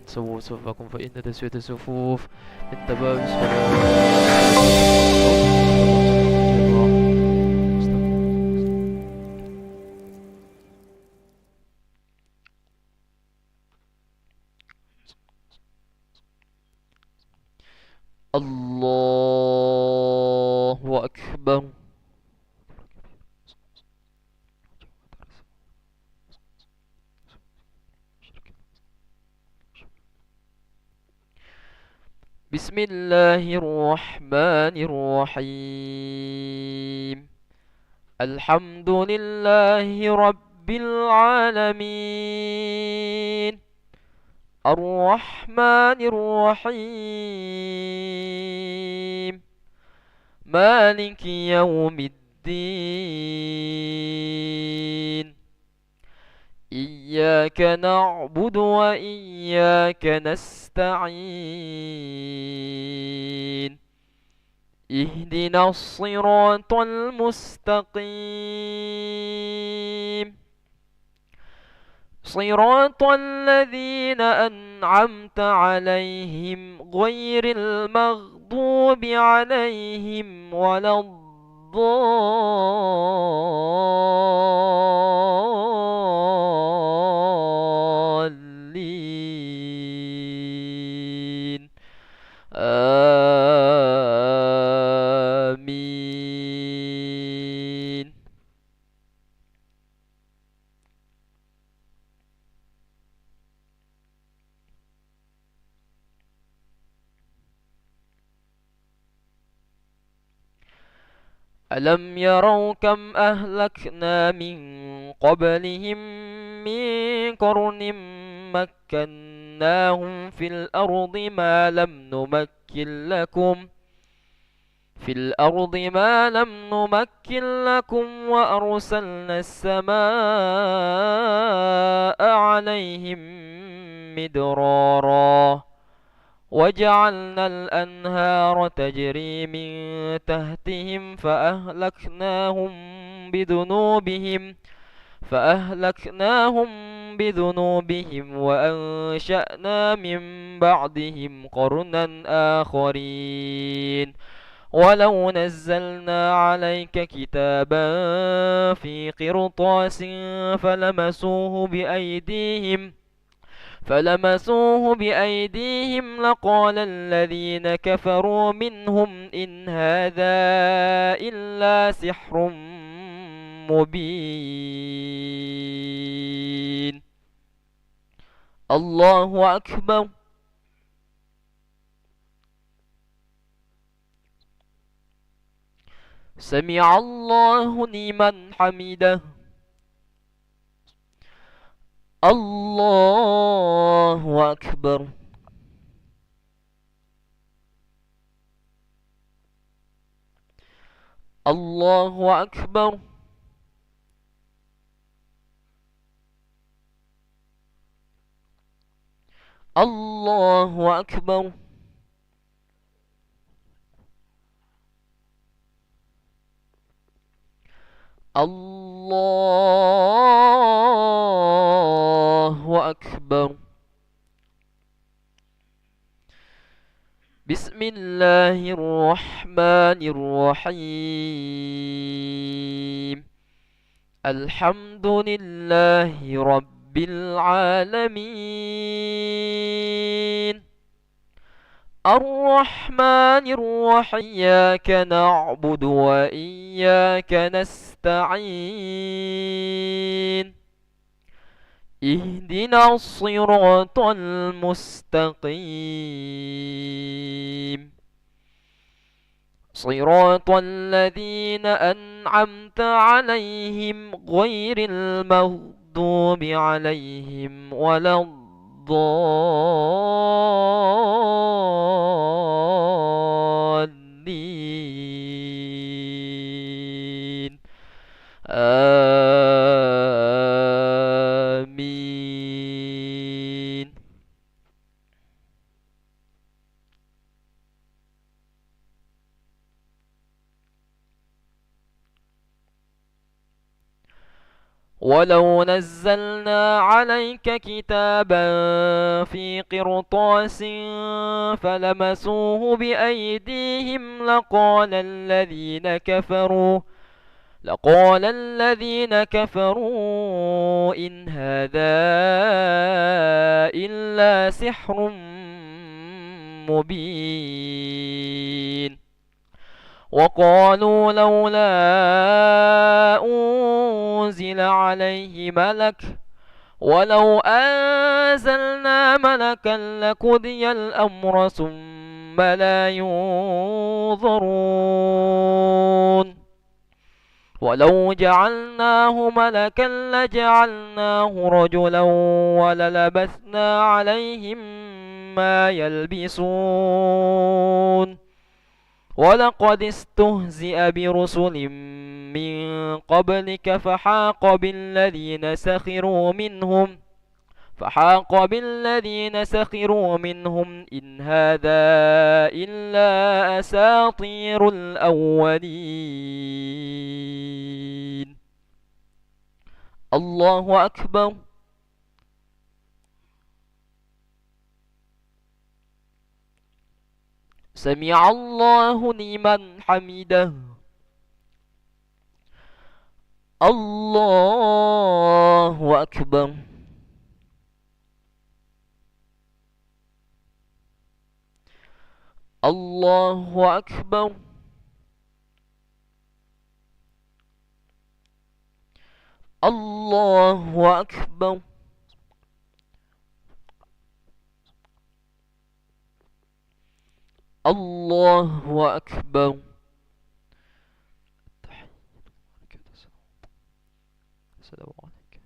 سووا صفكم فإن تسوية الصفوف من تمام الصلاة. الله أكبر. بسم الله الرحمن الرحيم. الحمد لله رب العالمين الرحمن الرحيم مالك يوم الدين إياك نعبد وإياك نستعين اهدنا الصراط المستقيم صراط الذين أنعمت عليهم غير المغضوب عليهم ولا الضالين آمين. ألم يروا كم أهلكنا من قبلهم من قرن مكناهم في الأرض ما لم نمكن لكم وأرسلنا السماء عليهم مدرارا وجعلنا الأنهار تجري من تحتهم فأهلكناهم بذنوبهم وأنشأنا من بعدهم قرنا آخرين ولو نزلنا عليك كتابا في قرطاس فلمسوه بأيديهم لقال الذين كفروا منهم إن هذا إلا سحر مبين. الله أكبر. سمع الله لمن حمده. الله أكبر. الله أكبر. الله أكبر. الله أكبر. بسم الله الرحمن الرحيم. الحمد لله رب العالمين الرحمن الرحيم إياك نعبد وإياك نستعين اهدنا الصراط المستقيم صراط الذين أنعمت عليهم غير المغضوب عليهم ولا الضالين آمين. ولو نزلنا عليك كتابا في قرطاس فلمسوه بأيديهم لقال الذين كفروا إن هذا إلا سحر مبين. وقالوا لولا أنزل عليه ملك ولو أنزلنا ملكا لقضي الأمر ثم لا ينظرون ولو جعلناه ملكا لجعلناه رجلا وللبثنا عليهم ما يلبسون ولقد استهزئ برسل من قبلك فحاق بالذين سخروا منهم إن هذا إلا أساطير الأولين. الله أكبر. سمع الله لمن حمده. الله أكبر. الله أكبر. الله أكبر. الله أكبر. السلام عليك.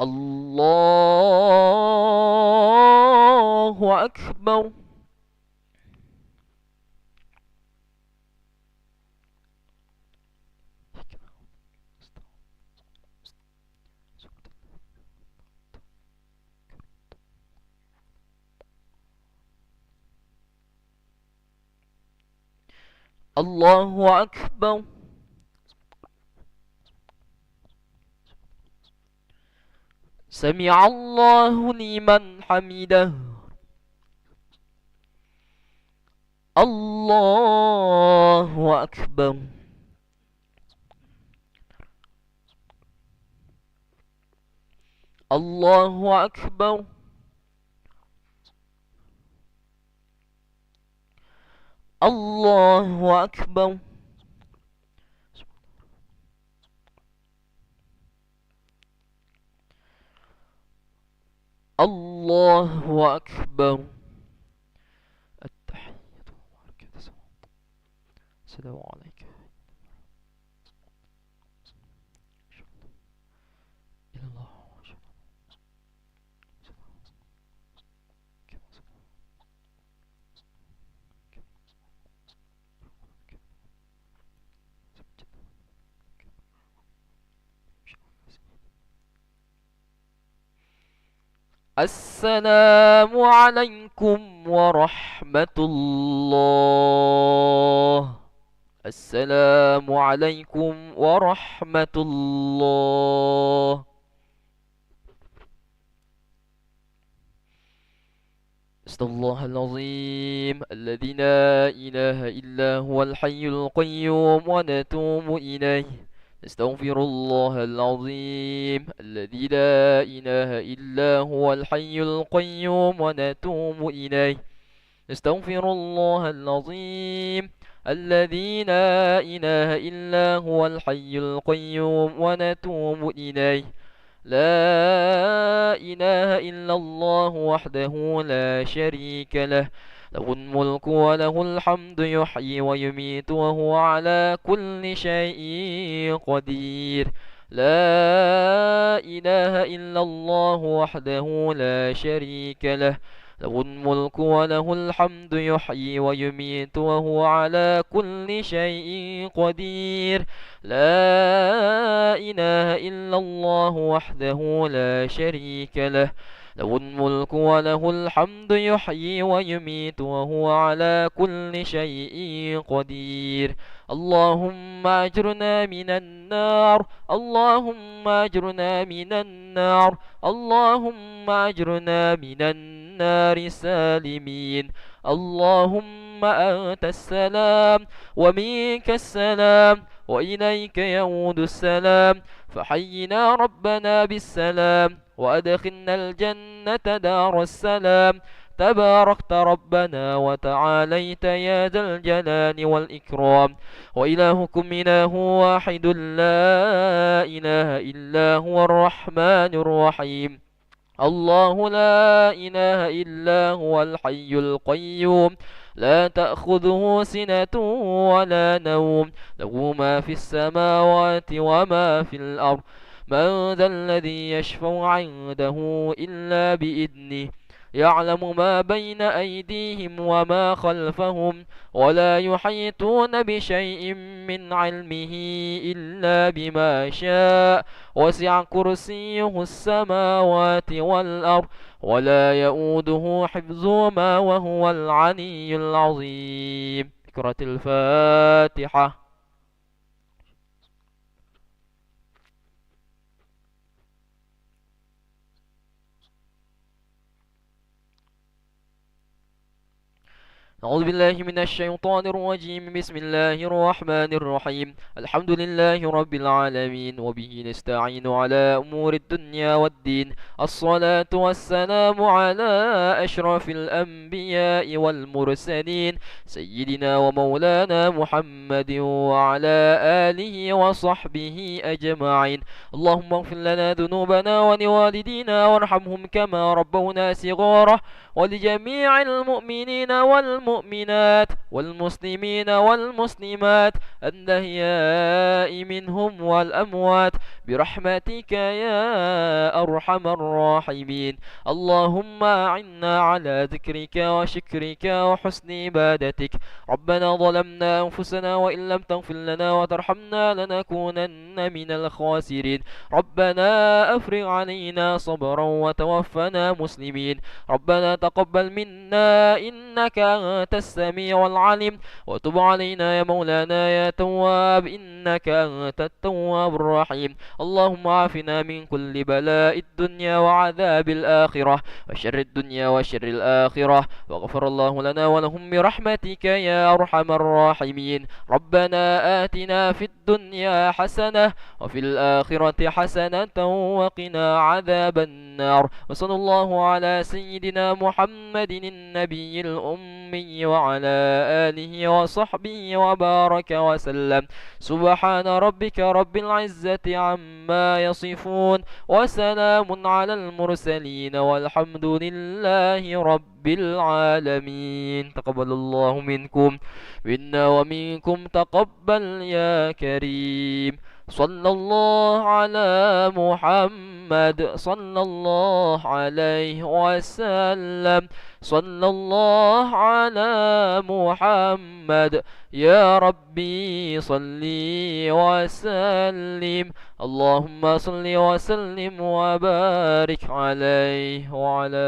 الله أكبر. الله أكبر. سمع الله لمن حمده. الله أكبر. الله أكبر. الله أكبر. الله أكبر. التحية السلام عليك. إلى الله السلام عليكم ورحمة الله. السلام عليكم ورحمة الله. استغفر الله العظيم الذي لا إله إلا هو الحي القيوم ونتوب إليه. نستغفر الله العظيم الذي لا إله إلا هو الحي القيوم ونتوب إليه. نستغفر الله العظيم الذي لا إله إلا هو الحي القيوم ونتوب إليه. لا إله إلا الله وحده لا شريك له له الملك وله الحمد يحيي ويميت وهو على كل شيء قدير. لا إله إلا الله وحده لا شريك له له الملك وله الحمد يحيي ويميت وهو على كل شيء قدير. لا إله إلا الله وحده لا شريك له له الملك وله الحمد يحيي ويميت وهو على كل شيء قدير. اللهم أجرنا من النار، اللهم أجرنا من النار، اللهم أجرنا من النار سالمين. اللهم أنت السلام ومنك السلام وإليك يعود السلام، فحينا ربنا بالسلام وأدخلنا الجنة دار السلام. تباركت ربنا وتعاليت يا ذا الجلال والإكرام. وإلهكم إله واحد لا إله إلا هو الرحمن الرحيم. الله لا إله إلا هو الحي القيوم، لا تأخذه سنة ولا نوم، له ما في السماوات وما في الأرض. من ذا الذي يشفع عنده إلا بإذنه، يعلم ما بين أيديهم وما خلفهم، ولا يحيطون بشيء من علمه إلا بما شاء. وسع كرسيه السماوات والأرض ولا يؤوده حفظهما وهو العلي العظيم. فكرة الفاتحة. أعوذ بالله من الشيطان الرجيم. بسم الله الرحمن الرحيم. الحمد لله رب العالمين، وبه نستعين على أمور الدنيا والدين. الصلاة والسلام على أشرف الأنبياء والمرسلين، سيدنا ومولانا محمد وعلى آله وصحبه أجمعين. اللهم اغفر لنا ذنوبنا ولوالدينا وارحمهم كما ربونا صغارا، ولجميع المؤمنين والمؤمنات والمسلمين والمسلمات الأحياء منهم والأموات برحمتك يا أرحم الراحمين. اللهم أعنا على ذكرك وشكرك وحسن عبادتك. ربنا ظلمنا أنفسنا وإن لم تغفر لنا وترحمنا لنكونن من الخاسرين. ربنا أفرغ علينا صبرا وتوفنا مسلمين. ربنا تقبل منا إنك أنت السميع العليم، وتب علينا يا مولانا يا تواب إنك أنت التواب الرحيم. اللهم عافنا من كل بلاء الدنيا وعذاب الآخرة وشر الدنيا وشر الآخرة، وغفر الله لنا ولهم برحمتك يا أرحم الراحمين. ربنا آتنا في الدنيا حسنة وفي الآخرة حسنة وقنا عذاب النار. وصلى الله على سيدنا محمد النبي الأمي وعلى آله وصحبه وبارك وسلم. سبحان ربك رب العزة عما يصفون، وسلام على المرسلين، والحمد لله رب العالمين. تقبل الله منكم منا ومنكم، تقبل يا كريم. صلى الله على محمد، صلى الله عليه وسلم، صلى الله على محمد. يا ربي صلي وسلم، اللهم صل وسلم وبارك عليه وعلى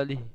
آله.